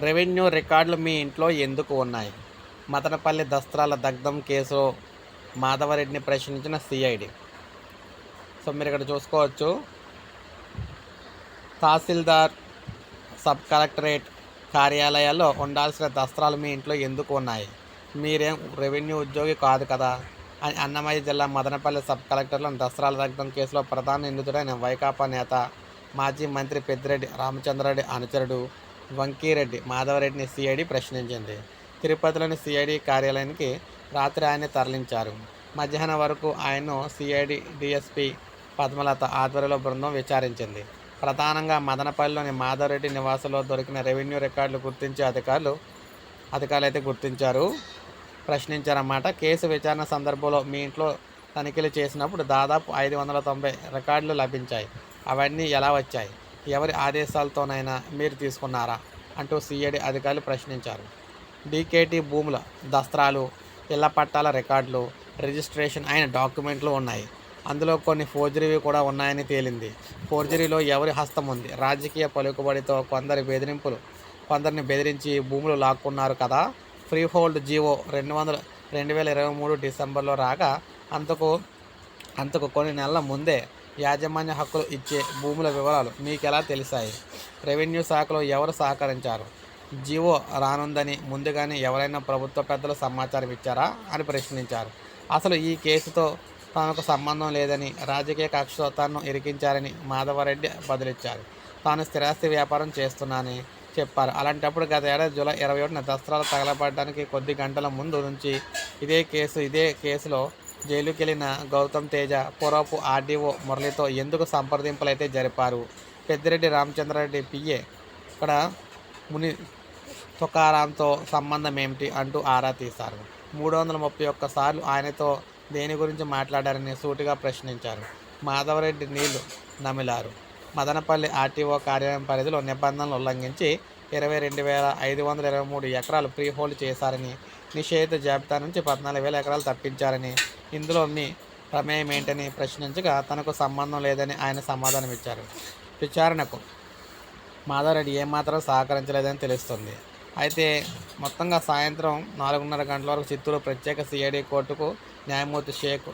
Revenue రికార్డులు మీ ఇంట్లో ఎందుకు ఉన్నాయి? మదనపల్లి దస్త్రాల దగ్ధం కేసులో మాధవరెడ్డిని ప్రశ్నించిన సిఐడి. సో మీరు ఇక్కడ చూసుకోవచ్చు, తహసీల్దార్, సబ్ కలెక్టరేట్ కార్యాలయాల్లో ఉండాల్సిన దస్త్రాలు మీ ఇంట్లో ఎందుకు ఉన్నాయి? మీరేం రెవెన్యూ ఉద్యోగి కాదు కదా అని అన్నమయ్య జిల్లా మదనపల్లి సబ్ కలెక్టర్లను దస్త్రాల దగ్ధం కేసులో ప్రధాన నిందితుడైన వైకాపా నేత, మాజీ మంత్రి పెద్దిరెడ్డి రామచంద్రారెడ్డి అనుచరుడు వంకీరెడ్డి మాధవరెడ్డిని సిఐడి ప్రశ్నించింది. తిరుపతిలోని సిఐడి కార్యాలయానికి రాత్రి ఆయన్ని తరలించారు. మధ్యాహ్నం వరకు ఆయన్ను సిఐడి డిఎస్పి పద్మలత ఆధ్వర్యంలో బృందం విచారించింది. ప్రధానంగా మదనపల్లిలోని మాధవరెడ్డి నివాసంలో దొరికిన రెవెన్యూ రికార్డులు గుర్తించే అధికారులు అయితే ప్రశ్నించారన్నమాట. కేసు విచారణ సందర్భంలో మీ ఇంట్లో తనిఖీలు చేసినప్పుడు దాదాపు 590 రికార్డులు లభించాయి. అవన్నీ ఎలా వచ్చాయి? ఎవరి ఆదేశాలతోనైనా మీరు తీసుకున్నారా అంటూ సిఐడి అధికారులు ప్రశ్నించారు. డీకేటీ భూముల దస్త్రాలు, ఇళ్ల పట్టాల రికార్డులు, రిజిస్ట్రేషన్ అయిన డాక్యుమెంట్లు ఉన్నాయి. అందులో కొన్ని ఫోర్జరీవి కూడా ఉన్నాయని తేలింది. ఫోర్జరీలో ఎవరి హస్తం ఉంది? రాజకీయ పలుకుబడితో కొందరిని బెదిరించి భూములు లాక్కున్నారు కదా. ఫ్రీ హోల్డ్ జీవో 2023 డిసెంబర్లో రాగా అంతకు కొన్ని నెలల ముందే యాజమాన్య హక్కులు ఇచ్చే భూముల వివరాలు మీకెలా తెలిసాయి? రెవెన్యూ శాఖలో ఎవరు సహకరించారు? జీవో రానుందని ముందుగానే ఎవరైనా ప్రభుత్వ పెద్దలు సమాచారం ఇచ్చారా అని ప్రశ్నించారు. అసలు ఈ కేసుతో తనకు సంబంధం లేదని, రాజకీయ కక్షతో తనను ఇరికించారని మాధవరెడ్డి బదులిచ్చారు. తాను స్థిరాస్తి వ్యాపారం చేస్తున్నానని చెప్పారు. అలాంటప్పుడు గత ఏడాది జూలై 21న దస్త్రాలు తగలబడడానికి కొద్ది గంటల ముందు నుంచి ఇదే కేసులో జైలుకి వెళ్ళిన గౌతమ్ తేజ పూర్వపు ఆర్డీఓ మురళితో ఎందుకు సంప్రదింపులు అయితే జరిపారు? పెద్దిరెడ్డి రామచంద్రారెడ్డి పిఏ ఇక్కడ ముని తుకారాంతో సంబంధం ఏమిటి అంటూ ఆరా తీశారు. 331 సార్లు ఆయనతో దేని గురించి మాట్లాడారని సూటిగా ప్రశ్నించారు. మాధవరెడ్డి నీళ్లు నమిలారు. మదనపల్లి ఆర్టీఓ కార్యాలయం పరిధిలో నిబంధనలు ఉల్లంఘించి 22,523 ఎకరాలు ఫ్రీ హోల్డ్ చేశారని, నిషేధిత జాబితా నుంచి 14,000 ఎకరాలు తప్పించారని, ఇందులో మీ ప్రమేయం ఏంటని ప్రశ్నించగా తనకు సంబంధం లేదని ఆయన సమాధానమిచ్చారు. విచారణకు మాధవరెడ్డి ఏమాత్రం సహకరించలేదని తెలుస్తుంది. అయితే మొత్తంగా సాయంత్రం 4:30 గంటల వరకు చిత్తూరు ప్రత్యేక సిఐడి కోర్టుకు న్యాయమూర్తి షేక్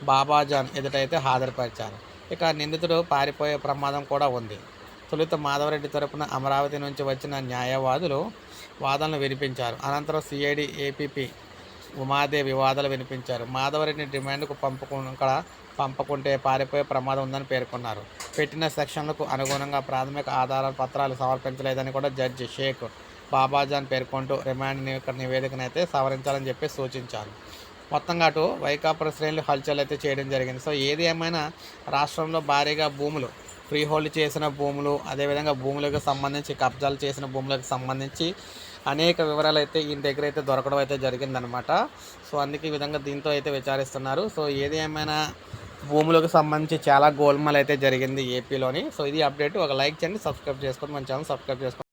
బాబాజాన్ ఎదుటైతే హాజరుపరిచారు. ఇక నిందితుడు పారిపోయే ప్రమాదం కూడా ఉంది. తొలుత మాధవరెడ్డి తరపున అమరావతి నుంచి వచ్చిన న్యాయవాదులు వాదనలు వినిపించారు. అనంతరం సిఐడి ఏపీపీ ఉమాదేవి వాదనలు వినిపించారు. మాధవరెడ్డిని రిమాండ్కు పంపకుంటే పారిపోయే ప్రమాదం ఉందని పేర్కొన్నారు. పెట్టిన సెక్షన్లకు అనుగుణంగా ప్రాథమిక ఆధార పత్రాలు సమర్పించలేదని కూడా జడ్జి షేక్ బాబాజాన్ పేర్కొంటూ రిమాండ్ నివేదికనైతే సవరించాలని చెప్పి సూచించారు. మొత్తంగా అటు వైకాపా శ్రేణులు హల్చల్ అయితే చేయడం జరిగింది. సో ఏది ఏమైనా రాష్ట్రంలో భారీగా భూములు ఫ్రీ హోల్డ్ చేసిన భూములు, అదేవిధంగా భూములకు సంబంధించి కబ్జాలు చేసిన భూములకు సంబంధించి అనేక వివరాలు అయితే ఈయన దగ్గర అయితే దొరకడం అయితే జరిగిందనమాట. సో అందుకే ఈ విధంగా దీంతో అయితే విచారిస్తున్నారు. సో ఏది ఏమైనా భూములకు సంబంధించి చాలా గోల్మాల్ అయితే జరిగింది ఏపీలోని. సో ఇది అప్డేట్. ఒక లైక్ చేయండి, సబ్స్క్రైబ్ చేసుకోండి, మన ఛానల్ సబ్స్క్రైబ్ చేసుకోండి.